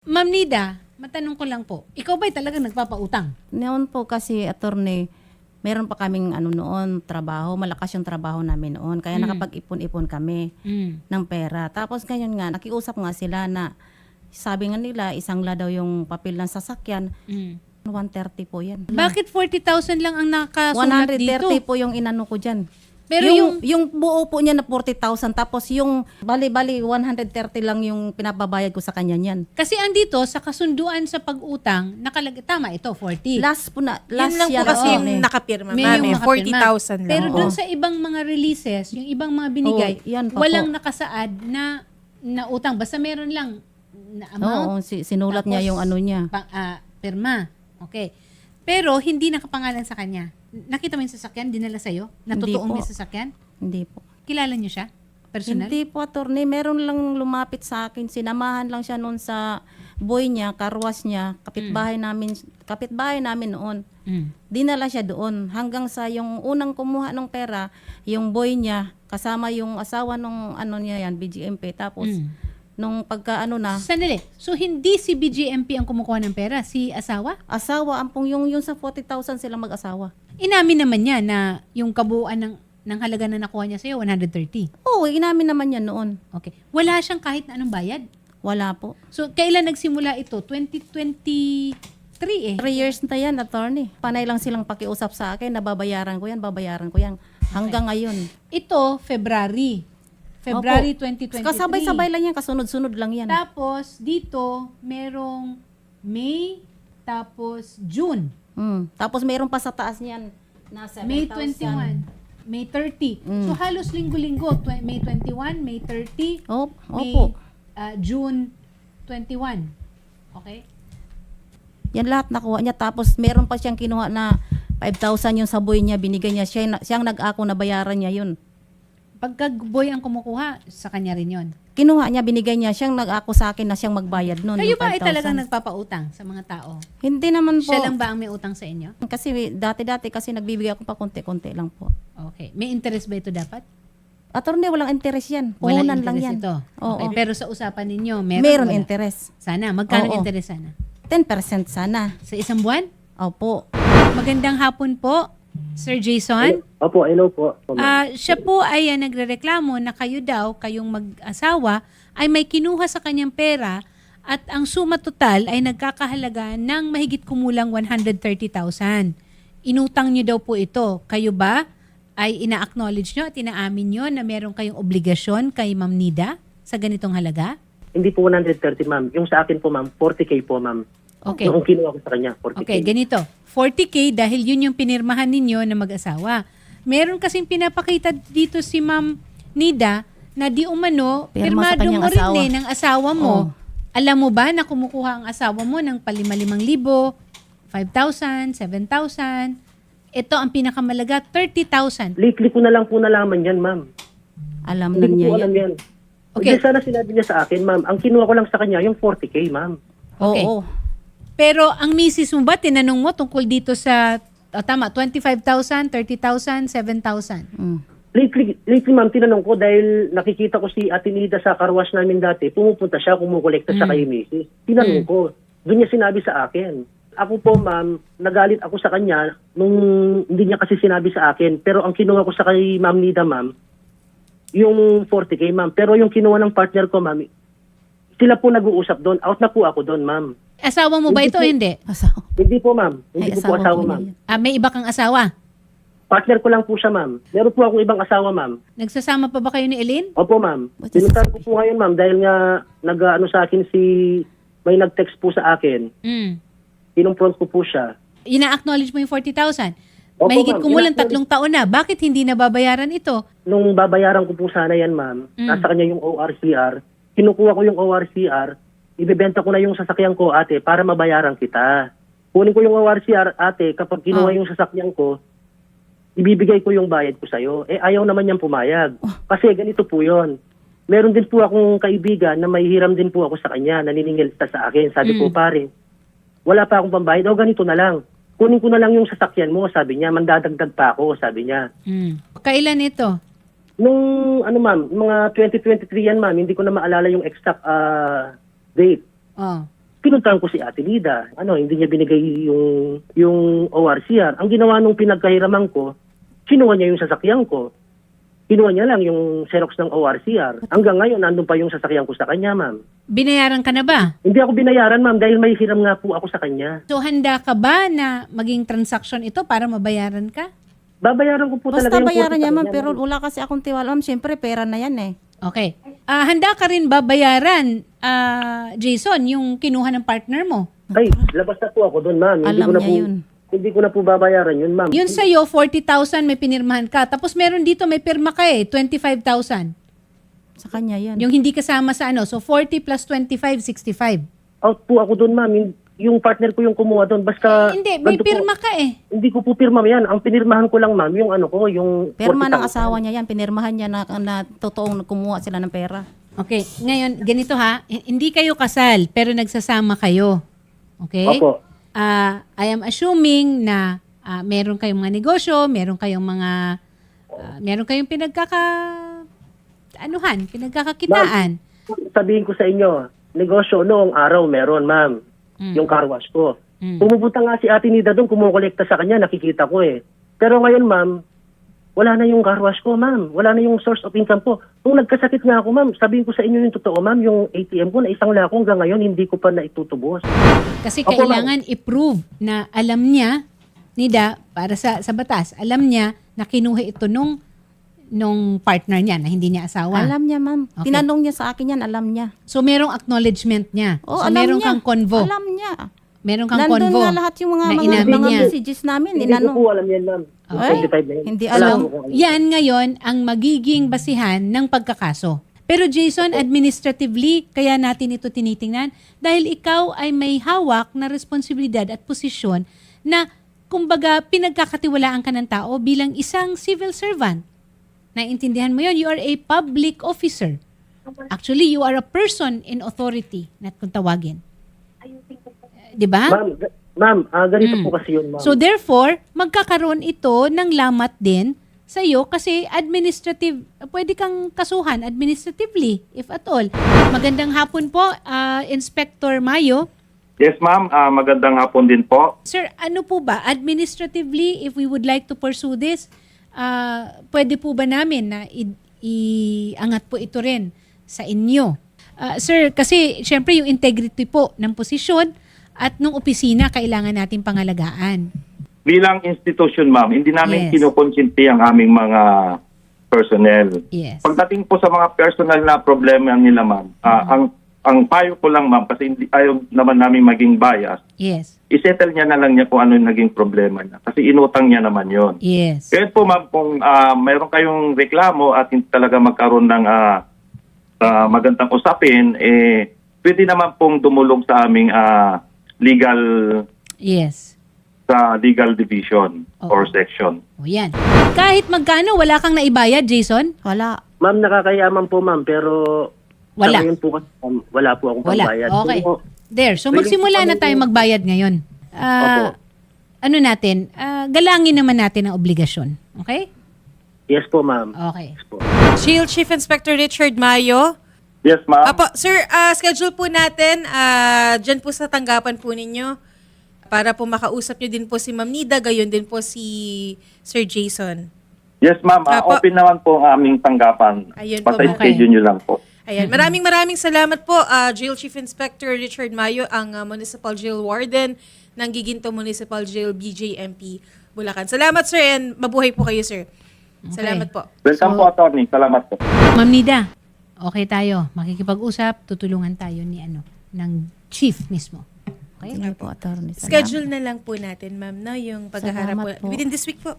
Ma'am Nida, matanong ko lang po, ikaw ba'y talagang nagpapautang? Noon po kasi, attorney, meron pa kaming noon, trabaho. Malakas yung trabaho namin noon. Kaya nakapag-ipon-ipon kami ng pera. Tapos ngayon nga, nakiusap nga sila na sabi nga nila, isang la daw yung papel ng sasakyan. 130 po yan. Bakit 40,000 lang ang nakasulat 130 dito? po yung inano ko dyan. Pero yung buo po niya na 40,000 tapos yung bali-bali 130 lang yung pinapabayad ko sa kanya niyan. Kasi ang dito, sa kasunduan sa pag-utang, nakalagay, tama ito, 40. Last po na, Yan last lang po year kasi po yung eh. nakapirma May namin. yung nakapirma. 40,000 lang. Pero Oo. dun sa ibang mga releases, yung ibang mga binigay, Oo, yan pa walang po. nakasaad na utang. Basta meron lang na amount, Oo, sinulat niya tapos yung ano niya. pirma. Okay. Pero hindi nakapangalan sa kanya. Nakita mo yung sasakyan, dinala sa'yo? Na Hindi totoong po. may sasakyan? Hindi po. Kilala niyo siya? Personal? Hindi po, attorney. Meron lang lumapit sa akin. Sinamahan lang siya noon sa boy niya, karwas niya, kapitbahay namin noon. Dinala siya doon. Hanggang sa yung unang kumuha ng pera, yung boy niya, kasama yung asawa nung niya yan, BGMP. Tapos, nung pagka na, Sandali. So, hindi si BGMP ang kumukuha ng pera? Si asawa? asawa, ampong yung sa 40,000 silang mag-asawa. Inamin naman niya na yung kabuuan ng halaga na nakuha niya sa'yo, 130. Oo, inamin naman yan noon. Okay. Wala siyang kahit na anong bayad? Wala po. So, kailan nagsimula ito? 2023 eh. 3 years na yan, attorney. Panay lang silang pakiusap sa akin, babayaran ko yan. Hanggang ngayon. Ito, February 2023. Kasabay-sabay lang yan, kasunod-sunod lang yan. Tapos, dito, merong May, tapos June. Tapos mayroon pa sa taas niyan na 7,000. May 21, May 30. So, halos linggo-linggo. May 21, May 30, May Opo. June 21. Okay? Yan lahat nakuha niya. Tapos meron pa siyang kinuha na 5,000 yung saboy niya, binigay niya. Siyang nag-ako na bayaran niya yun. Pagka boy ang kumukuha, sa kanya rin yon. Kinuha niya, binigay niya. Siyang nag-ako sa akin na siyang magbayad nun. Kayo yung ba ay 5,000. talagang nagpapautang sa mga tao? Hindi naman po. Siya lang ba ang may utang sa inyo? Kasi dati-dati kasi nagbibigay ako pa konti-konti lang po. Okay. May interest ba ito dapat? Attorney, walang interest yan. Walang Puhunan lang interest yan. ito. Oo. Okay. Pero sa usapan ninyo, Meron wala? interest. Sana. Magkano Oo. interest sana? 10% sana. Sa isang buwan? Opo. Magandang hapon po, Sir Jason. Opo, hello po. Siya po ay nagrereklamo na kayo daw, kayong mag-asawa, ay may kinuha sa kanyang pera at ang suma total ay nagkakahalaga ng mahigit kumulang 130,000. Inutang niyo daw po ito. Kayo ba ay ina-acknowledge nyo at inaamin nyo na meron kayong obligasyon kay Ma'am Nida sa ganitong halaga? Hindi po 130, ma'am. Yung sa akin po, ma'am, 40K po, ma'am. Okay. Yung kinuha ko sa kanya, 40K. Okay, ganito. 40K dahil yun yung pinirmahan ninyo na mag-asawa. Meron kasing pinapakita dito si Ma'am Nida na di umano, Pirma sa pirmado kanyang mo rin asawa. ng asawa mo. Oh. Alam mo ba na kumukuha ang asawa mo ng palimalimang 5,000, 7,000. Ito ang pinakamalaga, 30,000. Lately ko na lang po nalaman yan, ma'am. Alam na Hindi niya ko po alam yan. yan. Okay. Hindi, sana sinabi niya sa akin, ma'am. Ang kinuha ko lang sa kanya, yung 40K, ma'am. Okay. Oo. Pero ang misis mo ba, tinanong mo tungkol dito sa, tama, 25,000, 30,000, 7,000. Lately, ma'am, tinanong ko dahil nakikita ko si Ate Nida sa karwash namin dati, pumupunta siya, kumukolekta siya kay misis. Tinanong ko. Doon niya sinabi sa akin. Ako po, ma'am, nagalit ako sa kanya nung hindi niya kasi sinabi sa akin. Pero ang kinuha ko sa kay Ma'am Nida, ma'am, yung 40K, ma'am. Pero yung kinuha ng partner ko, ma'am, sila po nag-uusap doon. Out na po ako doon, ma'am. Asawa mo ba ito o hindi? Asawa. Hindi po, ma'am. Hindi Ay, ko po asawa, po ma'am. niya yan. May iba kang asawa? Partner ko lang po siya, ma'am. Meron po akong ibang asawa, ma'am. Nagsasama pa ba kayo ni Eileen? Opo, ma'am. What is Pinuntahan ko po ngayon, ma'am, dahil nga nag-ano sa akin may nag-text po sa akin. Pinumpront ko po siya. Ina-acknowledge mo yung 40,000. Opo, Mahigit ma'am. kumulang Ina-acknowledge. 3 taon na. Bakit hindi nababayaran ito? Nung babayaran ko po sana yan, ma'am, nasa kanya yung ORCR, kinukuha ko yung ORCR, ibebenta ko na yung sasakyan ko, ate, para mabayaran kita. Kunin ko yung ORCR, ate, kapag kinuha yung sasakyan ko, ibibigay ko yung bayad ko sa'yo. Ayaw naman niyang pumayag. Kasi ganito po yon. Meron din po akong kaibigan na may hiram din po ako sa kanya, naniningil sa akin. Sabi ko, pare, wala pa akong pambayad. O ganito na lang. Kunin ko na lang yung sasakyan mo, sabi niya. Mandadagdag pa ako, sabi niya. Kailan ito? Nung, ma'am, mga 2023 yan, ma'am. Hindi ko na maalala yung exact date. Oh. pinuntahan ko si Ate Lida. Hindi niya binigay yung ORCR. Ang ginawa nung pinagkahiraman ko, kinuha niya yung sasakyan ko. Kinuha niya lang yung Xerox ng ORCR. Hanggang ngayon, nandun pa yung sasakyan ko sa kanya, ma'am. Binayaran ka na ba? Hindi ako binayaran, ma'am, dahil may hiram nga po ako sa kanya. So handa ka ba na maging transaction ito para mabayaran ka? Babayaran ko po talaga Basta yung bayaran kotse niya sa ma'am, kanya, pero wala kasi akong tiwala ma'am. Siyempre, pera na yan eh. Okay. Handa ka rin ba bayaran, Jason, yung kinuha ng partner mo? Ay, labas na po ako doon, ma'am. Alam niya yun. Hindi ko na po babayaran yun, ma'am. Yun sa'yo, 40,000 may pinirmahan ka. Tapos meron dito, may pirma ka 25,000. Sa kanya yan. Yung hindi kasama sa So 40 plus 25, 65. Out po ako doon, ma'am. Yung partner ko yung kumuha doon. Basta... Hindi, may ganito po. pirma ka Hindi ko po pirma yan. Ang pinirmahan ko lang, ma'am, yung yung... Perma ng 40,000. asawa niya yan. Pinirmahan niya na totoong kumuha sila ng pera. Okay, ngayon, ganito ha. Hindi kayo kasal, pero nagsasama kayo. Okay? Opo. I am assuming na meron kayong mga negosyo, meron kayong pinagkakakitaan. Sabihin ko sa inyo, negosyo noong araw meron, ma'am. Yung car wash ko. Pumupunta nga si Ate Nida doon, kumukolekta sa kanya, nakikita ko eh. Pero ngayon, ma'am, wala na yung car wash ko, ma'am. Wala na yung source of income ko. Kung nagkasakit nga ako, ma'am, sabihin ko sa inyo yung totoo, ma'am, yung ATM ko na isang lako hanggang ngayon, hindi ko pa na itutubos. Kasi Opo, kailangan i-prove na alam niya, Nida, para sa batas, alam niya na kinuha ito nung partner niya na hindi niya asawa. Alam niya ma'am. Okay. Tinanong niya sa akin yan, alam niya. So merong acknowledgement niya. Oh, So alam meron niya. kang convo. Alam niya. Meron kang Nandun convo. na lahat yung na mga inamin niya. messages namin. Hindi ko Inano. po alam yan, ma'am. Yung Ay, 25 na yun. hindi Wala alam. po akong alam. Yan ngayon ang magiging basihan ng pagkakaso. Pero Jason, administratively, kaya natin ito tinitingnan dahil ikaw ay may hawak na responsibilidad at posisyon na kumbaga pinagkakatiwalaan ka ng tao bilang isang civil servant. Naintindihan mo yun? You are a public officer. Actually, you are a person in authority na kung tawagin. Di ba? Ma'am, ganito po kasi yun, ma'am. So therefore, magkakaroon ito ng lamat din sa iyo kasi pwede kang kasuhan administratively if at all. Magandang hapon po, Inspector Mayo. Yes, ma'am. Magandang hapon din po. Sir, ano po ba, administratively, if we would like to pursue this, pwede po ba namin na iangat po ito rin sa inyo? Sir, kasi syempre yung integrity po ng posisyon at ng opisina kailangan natin pangalagaan. Bilang institution, ma'am, hindi namin Yes. kinukonsinti ang aming mga personnel. Yes. Pagdating po sa mga personal na problema nila, ma'am, ang payo ko lang, ma'am, kasi ayaw naman namin maging bias, Yes. isettle niya na lang niya kung ano yung naging problema niya. Kasi inutang niya naman yon. Yes. Kaya po, ma'am, kung mayroon kayong reklamo at hindi talaga magkaroon ng magandang usapin, pwede naman pong dumulong sa aming legal Yes. sa legal division Oo. or section. O yan. Kahit magkano, wala kang naibayad, Jason? Wala. Ma'am, nakakayaman po, ma'am, pero... Wala. Sa ngayon po, wala po akong Wala. pambayad. Okay. So, There. So willing magsimula po na kami tayo magbayad ngayon. Opo. Ano natin? Galangin naman natin ang obligasyon. Okay? yes po, ma'am. Okay. Yes po. Shield Chief Inspector Richard Mayo. Yes, ma'am. Apo, sir, schedule po natin dyan po sa tanggapan po ninyo para po makausap nyo din po si Ma'am Nida, gayon din po si Sir Jason. Yes, ma'am. Apo. Open naman po ang aming tanggapan. Ayun po, Basta ma'am. schedule nyo lang po. Ayan, maraming salamat po, Jail Chief Inspector Richard Mayo, ang Municipal Jail Warden ng Giginto Municipal Jail BJMP Bulacan. Salamat, sir, and mabuhay po kayo, sir. Salamat po. Welcome po, attorney. Salamat po. Ma'am Nida, okay tayo. Makikipag-usap, tutulungan tayo ng chief mismo. Okay? Sige po, attorney. Salamat. Schedule na lang po natin, ma'am, no, yung paghaharap Salamat po. po. Within this week po.